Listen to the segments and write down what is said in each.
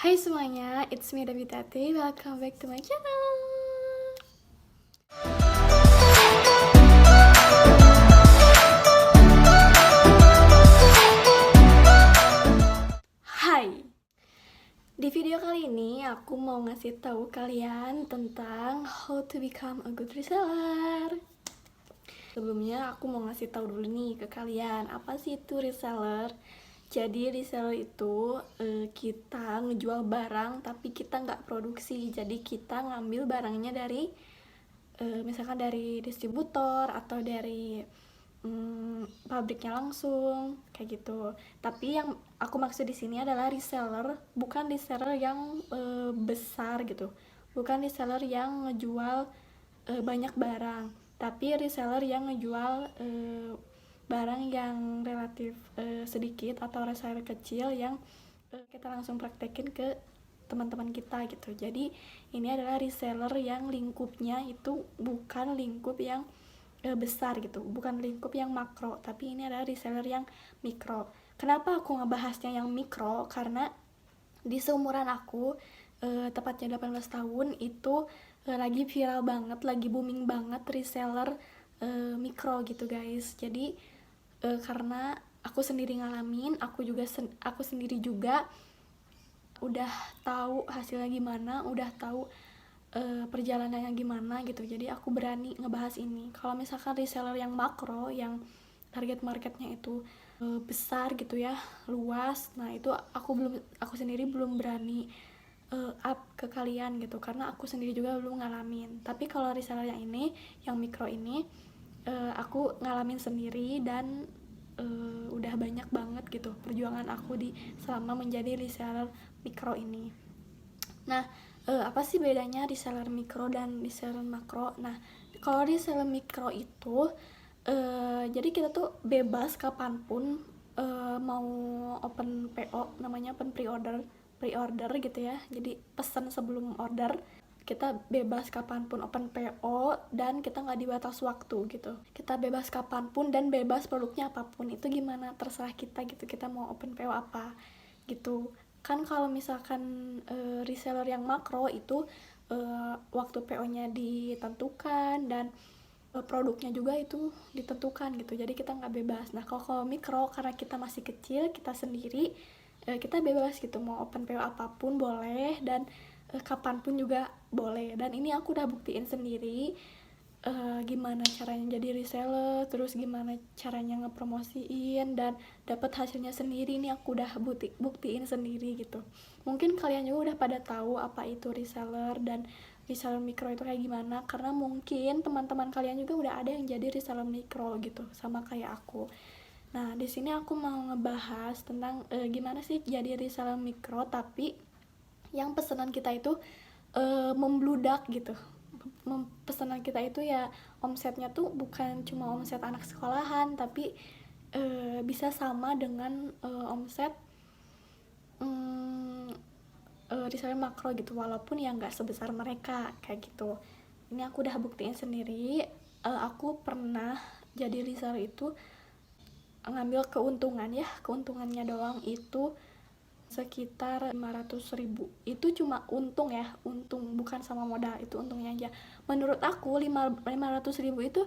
Hai semuanya, it's me Davitati. Welcome back to my channel. Hai. Di video kali ini aku mau ngasih tahu kalian tentang how to become a good reseller. Sebelumnya aku mau ngasih tahu dulu nih ke kalian, apa sih itu reseller? Jadi reseller itu kita ngejual barang tapi kita nggak produksi. Jadi kita ngambil barangnya dari misalkan dari distributor atau dari pabriknya langsung kayak gitu. Tapi yang aku maksud di sini adalah reseller, bukan reseller yang besar gitu. Bukan reseller yang ngejual banyak barang, tapi reseller yang ngejual barang yang relatif sedikit atau reseller kecil yang kita langsung praktekin ke teman-teman kita gitu. Jadi ini adalah reseller yang lingkupnya itu bukan lingkup yang besar gitu, bukan lingkup yang makro, tapi ini adalah reseller yang mikro. Kenapa aku ngebahasnya yang mikro? Karena di seumuran aku, tepatnya 18 tahun itu lagi viral banget, lagi booming banget reseller mikro gitu guys. Jadi karena aku sendiri ngalamin, aku sendiri juga udah tahu hasilnya gimana, udah tahu perjalanannya gimana gitu. Jadi aku berani ngebahas ini. Kalau misalkan reseller yang makro, yang target marketnya itu besar gitu ya, luas, nah itu aku sendiri belum berani up ke kalian gitu, karena aku sendiri juga belum ngalamin. Tapi kalau reseller yang ini, yang mikro ini, aku ngalamin sendiri dan udah banyak banget gitu perjuangan aku di selama menjadi reseller mikro ini. Nah, apa sih bedanya reseller mikro dan reseller makro? Nah, kalau reseller mikro itu jadi kita tuh bebas kapanpun mau open PO, namanya open pre-order gitu ya. Jadi pesan sebelum order, kita bebas kapanpun open PO dan kita nggak dibatas waktu gitu. Kita bebas kapanpun dan bebas produknya apapun. Itu gimana, terserah kita gitu, kita mau open PO apa gitu. Kan kalau misalkan reseller yang makro itu waktu PO-nya ditentukan dan produknya juga itu ditentukan gitu. Jadi kita nggak bebas. Nah kalau mikro, karena kita masih kecil, kita sendiri, kita bebas gitu, mau open PO apapun boleh dan kapanpun juga boleh. Dan ini aku udah buktiin sendiri gimana caranya jadi reseller, terus gimana caranya ngepromosiin dan dapat hasilnya sendiri. Ini aku udah buktiin sendiri gitu. Mungkin kalian juga udah pada tahu apa itu reseller dan reseller mikro itu kayak gimana, karena mungkin teman-teman kalian juga udah ada yang jadi reseller mikro gitu sama kayak aku. Nah di sini aku mau ngebahas tentang gimana sih jadi reseller mikro tapi yang pesanan kita itu membludak gitu. Pesanan kita itu ya omsetnya tuh bukan cuma omset anak sekolahan, tapi bisa sama dengan omset reseller makro gitu, walaupun ya nggak sebesar mereka kayak gitu. Ini aku udah buktiin sendiri. Aku pernah jadi reseller itu ngambil keuntungan ya, keuntungannya doang itu sekitar 500.000. Itu cuma untung ya, untung, bukan sama modal, itu untungnya aja. Menurut aku 500.000 itu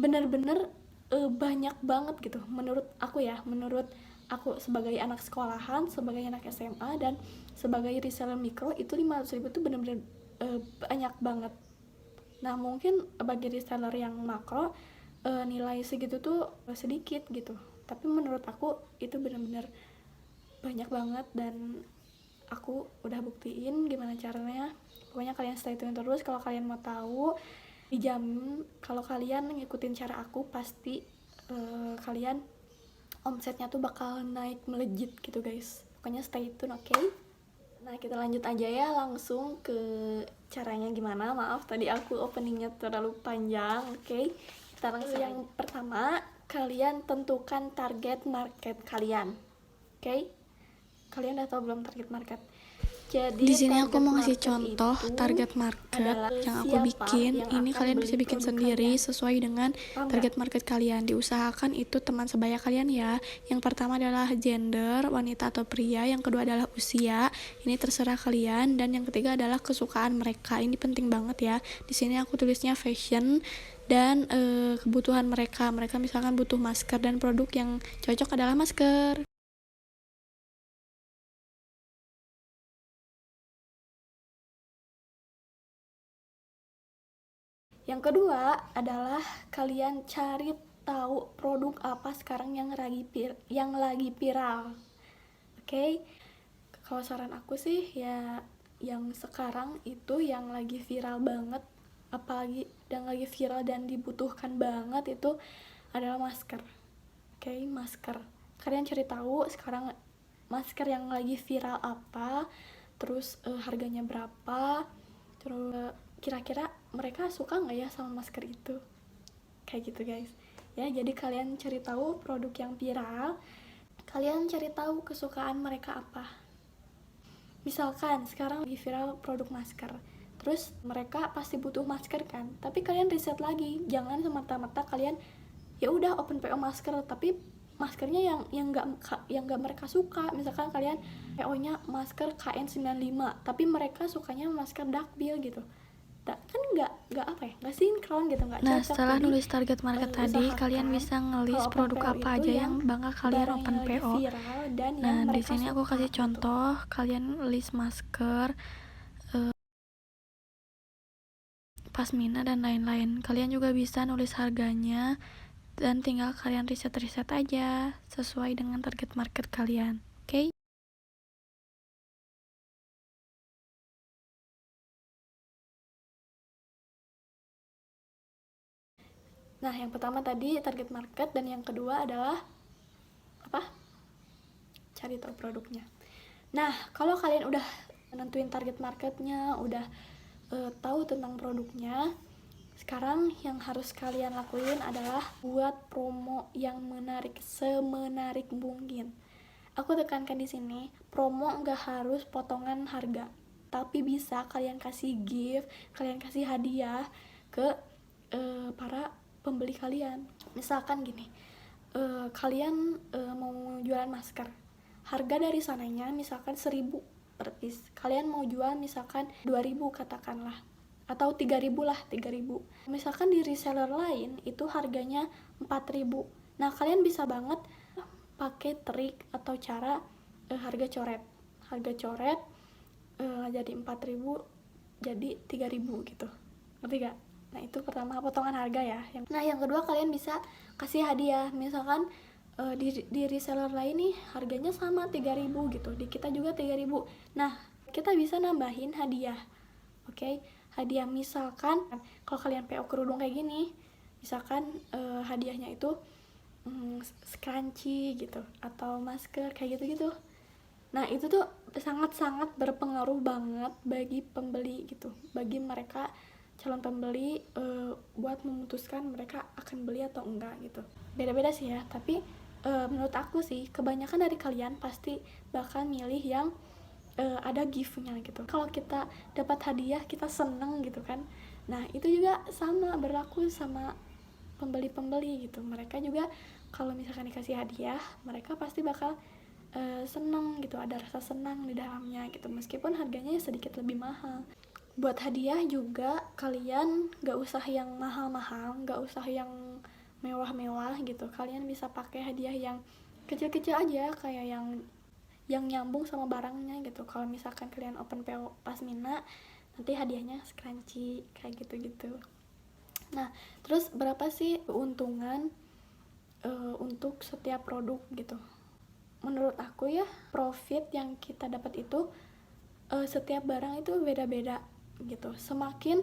bener-bener banyak banget gitu menurut aku ya, menurut aku sebagai anak sekolahan, sebagai anak SMA dan sebagai reseller mikro, itu 500.000 itu bener-bener banyak banget. Nah mungkin bagi reseller yang makro nilai segitu tuh sedikit gitu, tapi menurut aku itu bener-bener banyak banget dan aku udah buktiin gimana caranya. Pokoknya kalian stay tune terus kalau kalian mau tahu. Dijamin kalau kalian ngikutin cara aku pasti kalian omsetnya tuh bakal naik melejit gitu guys. Pokoknya stay tune, oke? Nah kita lanjut aja ya langsung ke caranya gimana. Maaf tadi aku openingnya terlalu panjang, oke? Kita langsung yang pertama, kalian tentukan target market kalian, oke? Kalian udah tahu belum target market? Jadi Di sini aku target mau ngasih market contoh itu target market adalah yang aku siapa bikin. yang Ini akan kalian beli bisa bikin produk sendiri kalian. sesuai dengan Paham target nggak? market kalian. Diusahakan itu teman sebaya kalian ya. Yang pertama adalah gender, wanita atau pria. Yang kedua adalah usia. Ini terserah kalian. Dan yang ketiga adalah kesukaan mereka. Ini penting banget ya. Di sini aku tulisnya fashion dan kebutuhan mereka. Mereka misalkan butuh masker dan produk yang cocok adalah masker. Yang kedua adalah kalian cari tahu produk apa sekarang yang lagi viral. Oke? Kalau saran aku sih ya yang sekarang itu yang lagi viral banget, apalagi yang lagi viral dan dibutuhkan banget itu adalah masker. Oke, masker. Kalian cari tahu sekarang masker yang lagi viral apa, terus harganya berapa, terus kira-kira mereka suka nggak ya sama masker itu, kayak gitu guys. Ya, jadi kalian cari tahu produk yang viral, kalian cari tahu kesukaan mereka apa. Misalkan sekarang lagi viral produk masker, terus mereka pasti butuh masker kan, tapi kalian riset lagi, jangan semata-mata kalian ya udah open PO masker tapi maskernya yang nggak mereka suka. Misalkan kalian PO-nya masker KN95 tapi mereka sukanya masker duckbill gitu, kan nggak apa ya, nggak sinkron gitu, nggak Nah, cocok. setelah Jadi nulis target market tadi, kalian bisa ngelis kalau open produk PO apa itu aja yang bakal kalian barang open yang lagi PO. viral dan yang Nah, di mereka sini aku suka kasih gitu. contoh, kalian list masker, pasmina dan lain-lain. Kalian juga bisa nulis harganya dan tinggal kalian riset-riset aja sesuai dengan target market kalian. Oke? Nah, yang pertama tadi target market dan yang kedua adalah apa? Cari tahu produknya. Nah, kalau kalian udah nentuin target marketnya, udah tahu tentang produknya, sekarang yang harus kalian lakuin adalah buat promo yang menarik, semenarik mungkin. Aku tekankan di sini, promo nggak harus potongan harga, tapi bisa kalian kasih gift, kalian kasih hadiah ke para pembeli kalian. Misalkan gini, kalian mau jualan masker, harga dari sananya misalkan 1.000 per piece, kalian mau jual misalkan 2.000 katakanlah, atau 3.000 lah, 3.000. Misalkan di reseller lain itu harganya 4.000. Nah, kalian bisa banget pakai trik atau cara harga coret. Harga coret jadi 4.000 jadi 3.000 gitu. Ngerti gak? Nah, itu pertama, potongan harga ya. Nah, yang kedua kalian bisa kasih hadiah. Misalkan di reseller lain nih harganya sama 3.000 gitu, di kita juga 3.000. Nah, kita bisa nambahin hadiah. Oke, hadiah misalkan kalau kalian PO kerudung kayak gini, misalkan hadiahnya itu scrunchie gitu atau masker kayak gitu-gitu. Nah, itu tuh sangat-sangat berpengaruh banget bagi pembeli gitu, bagi mereka calon pembeli buat memutuskan mereka akan beli atau enggak gitu. Beda-beda sih ya, tapi menurut aku sih kebanyakan dari kalian pasti bakal milih yang ada gift-nya gitu. Kalau kita dapat hadiah kita seneng gitu kan. Nah, itu juga sama berlaku sama pembeli-pembeli gitu. Mereka juga kalau misalkan dikasih hadiah, mereka pasti bakal seneng gitu, ada rasa senang di dalamnya gitu, meskipun harganya sedikit lebih mahal. Buat hadiah juga kalian gak usah yang mahal-mahal, gak usah yang mewah-mewah gitu. Kalian bisa pakai hadiah yang kecil-kecil aja, kayak yang nyambung sama barangnya gitu. Kalau misalkan kalian open PO pasmina, nanti hadiahnya scrunchie kayak gitu-gitu. Nah, terus berapa sih keuntungan untuk setiap produk gitu? Menurut aku ya, profit yang kita dapat itu setiap barang itu beda-beda gitu. Semakin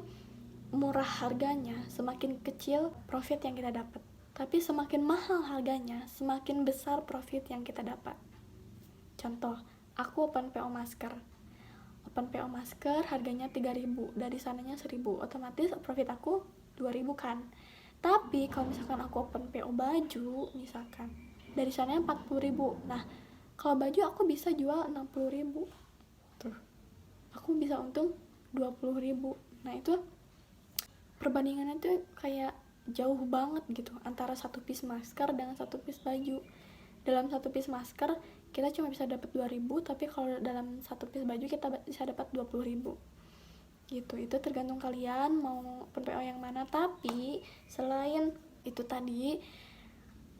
murah harganya, semakin kecil profit yang kita dapat. Tapi semakin mahal harganya, semakin besar profit yang kita dapat. Contoh, aku open PO masker. Open PO masker harganya 3.000, dari sananya 1.000. Otomatis profit aku 2.000 kan. Tapi kalau misalkan aku open PO baju misalkan, dari sananya 40.000. Nah, kalau baju aku bisa jual 60.000. Tuh. aku bisa untung 20.000. Nah itu perbandingannya tuh kayak jauh banget gitu antara satu piece masker dengan satu piece baju. Dalam satu piece masker kita cuma bisa dapat 2.000, tapi kalau dalam satu piece baju kita bisa dapat 20.000 gitu. Itu tergantung kalian mau PO yang mana. Tapi selain itu tadi,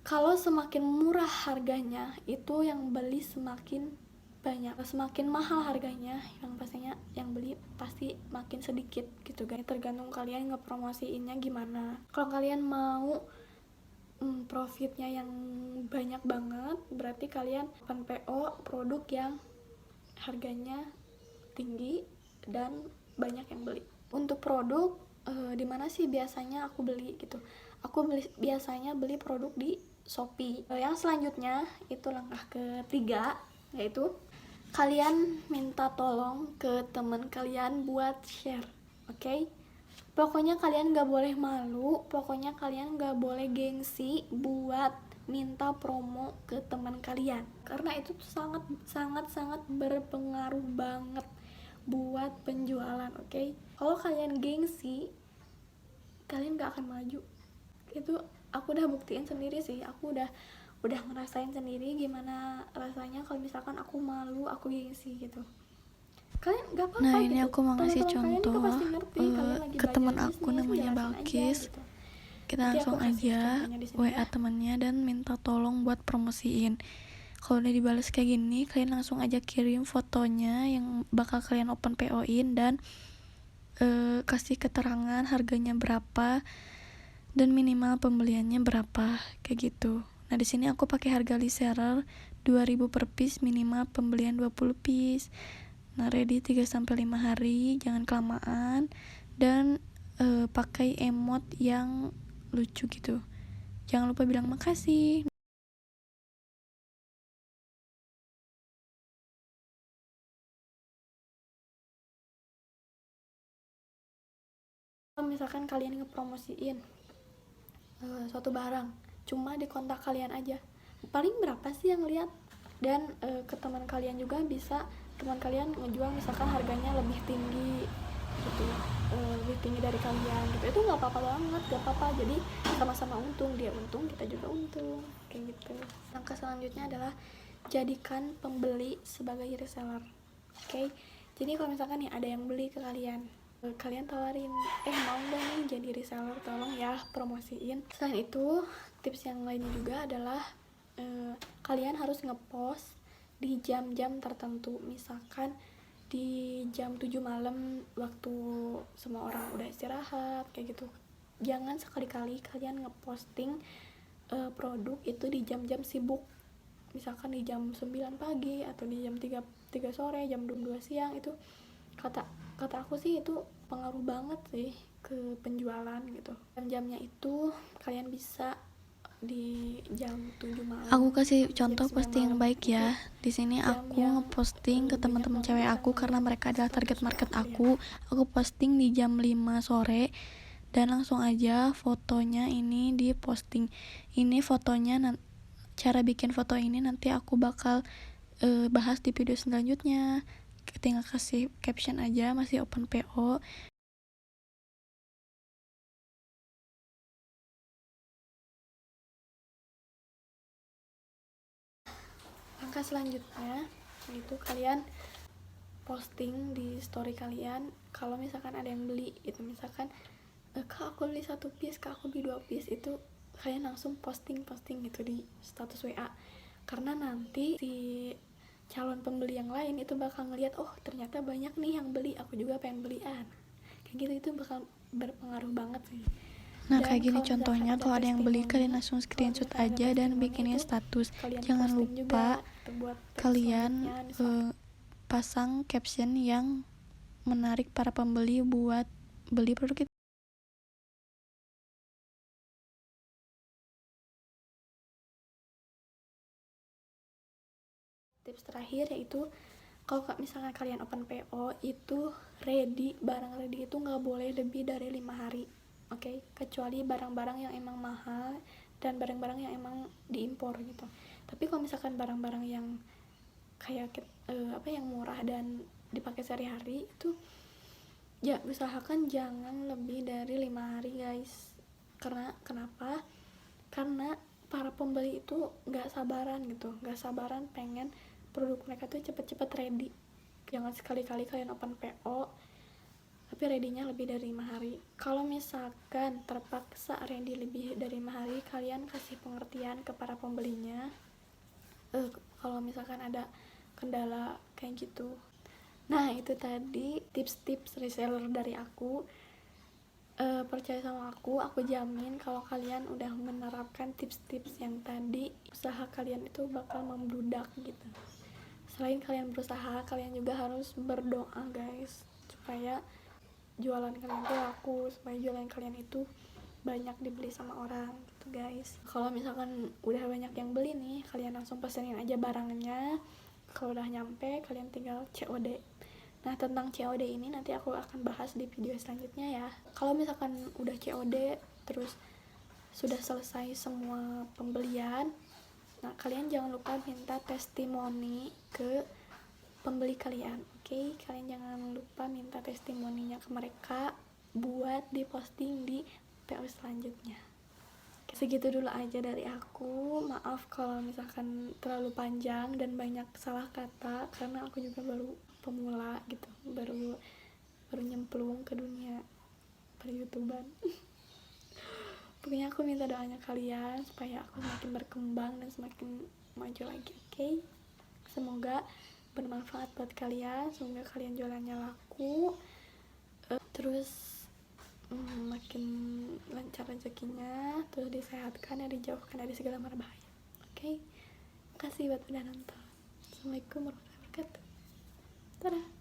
kalau semakin murah harganya itu yang beli semakin banyak, semakin mahal harganya yang pastinya yang beli pasti makin sedikit gitu guys. Tergantung kalian ngepromosiinnya gimana. Kalau kalian mau profitnya yang banyak banget, berarti kalian open PO produk yang harganya tinggi dan banyak yang beli. Untuk produk di mana sih biasanya aku beli gitu? Aku biasanya beli produk di Shopee. Yang selanjutnya itu langkah ketiga, yaitu kalian minta tolong ke teman kalian buat share, oke? Pokoknya kalian gak boleh malu, pokoknya kalian gak boleh gengsi buat minta promo ke teman kalian, karena itu tuh sangat sangat sangat berpengaruh banget buat penjualan, oke? Kalau kalian gengsi, kalian gak akan maju. Itu aku udah buktiin sendiri sih, aku udah ngerasain sendiri gimana rasanya kalau misalkan aku malu, aku gengsi gitu. Kalian gak apa-apa Nah, gitu. ini aku mau ngasih Teman-teman kalian juga contoh pasti ngerti, kalian lagi ke teman belajar aku bisnis, namanya jelasin Balkis. aja, gitu. Kita Nanti langsung aku kasih aja contohnya di sini WA ya. temannya dan minta tolong buat promosiin. Kalau udah dibales kayak gini, kalian langsung aja kirim fotonya yang bakal kalian open PO-in dan kasih keterangan harganya berapa dan minimal pembeliannya berapa kayak gitu. Nah, di sini aku pakai harga reseller 2.000 per piece, minimal pembelian 20 piece. Nah, ready 3-5 hari, jangan kelamaan, dan pakai emot yang lucu gitu. Jangan lupa bilang makasih. Kalau misalkan kalian ngepromosiin suatu barang, cuma di kontak kalian aja, paling berapa sih yang lihat? Dan ke teman kalian juga bisa, teman kalian ngejual misalkan harganya lebih tinggi gitu, lebih tinggi dari kalian gitu, itu nggak apa-apa banget, nggak apa-apa. Jadi sama-sama untung, dia untung, kita juga untung kayak gitu. Langkah selanjutnya adalah jadikan pembeli sebagai reseller, oke? Jadi kalau misalkan nih ada yang beli ke kalian, kalian tawarin, mau nggak nih jadi reseller, tolong ya promosiin. Selain itu, tips yang lainnya juga adalah kalian harus ngepost di jam-jam tertentu, misalkan di jam 7 malam waktu semua orang udah istirahat kayak gitu. Jangan sekali-kali kalian ngeposting produk itu di jam-jam sibuk, misalkan di jam 9 pagi atau di jam 3 sore, jam 2 siang. Itu kata aku sih itu pengaruh banget sih ke penjualan gitu. Jam-jamnya itu kalian bisa di jam 7 malam. Aku kasih jam contoh 9 posting yang malam. baik ya. Di sini Jam aku yang ngeposting ke banyak teman-teman banget cewek bisa aku karena ngeliat mereka adalah target status market kalian. aku. Aku posting di jam 5 sore dan langsung aja fotonya ini di posting. Ini fotonya, cara bikin foto ini nanti aku bakal bahas di video selanjutnya. Tinggal kasih caption aja, masih open PO. Langkah selanjutnya itu kalian posting di story kalian kalau misalkan ada yang beli itu, misalkan kak aku beli 1 piece, kak aku beli 2 piece, itu kalian langsung posting gitu di status WA, karena nanti si calon pembeli yang lain itu bakal ngeliat, oh ternyata banyak nih yang beli, aku juga pengen belian kayak gitu. Itu bakal berpengaruh banget sih. Nah, Dan kayak gini kalau contohnya, kalau ada yang beli, kalian langsung kalau screenshot misalkan ada aja dan testimoni bikinin itu status. kalian Jangan posting juga lupa gitu, buat teks kalian selanjutnya. pasang caption yang menarik para pembeli buat beli produk itu. Tips terakhir yaitu kalau misalkan kalian open PO itu barang ready itu nggak boleh lebih dari 5 hari, oke? Kecuali barang-barang yang emang mahal dan barang-barang yang emang diimpor gitu. Tapi kalau misalkan barang-barang yang kayak yang murah dan dipakai sehari-hari itu ya usahakan jangan lebih dari 5 hari guys. Kenapa? Karena para pembeli itu nggak sabaran gitu, nggak sabaran pengen produk mereka tuh cepet-cepet ready. Jangan sekali-kali kalian open PO tapi ready-nya lebih dari 5 hari. Kalau misalkan terpaksa ready lebih dari 5 hari, kalian kasih pengertian ke para pembelinya kalau misalkan ada kendala kayak gitu. Nah, itu tadi tips-tips reseller dari aku. Percaya sama aku jamin kalau kalian udah menerapkan tips-tips yang tadi, usaha kalian itu bakal membludak gitu. Selain kalian berusaha, kalian juga harus berdoa guys, supaya jualan kalian itu laku, supaya jualan kalian itu banyak dibeli sama orang gitu guys. Kalau misalkan udah banyak yang beli nih, kalian langsung pesenin aja barangnya. Kalau udah nyampe, kalian tinggal COD. Nah, tentang COD ini nanti aku akan bahas di video selanjutnya ya. Kalau misalkan udah COD terus sudah selesai semua pembelian, nah kalian jangan lupa minta testimoni ke pembeli kalian. Oke, kalian jangan lupa minta testimoninya ke mereka buat diposting di PO selanjutnya. Segitu dulu aja dari aku. Maaf kalau misalkan terlalu panjang dan banyak salah kata, karena aku juga baru pemula gitu, baru nyemplung ke dunia per YouTuber. Pokoknya aku minta doanya kalian supaya aku semakin berkembang dan semakin maju lagi. Oke? Semoga bermanfaat buat kalian, semoga kalian jualannya laku, terus makin lancar rezekinya, terus disehatkan dan dijauhkan dari segala mara bahaya. Oke? Makasih buat udah nonton. Assalamualaikum warahmatullahi wabarakatuh. Dadah.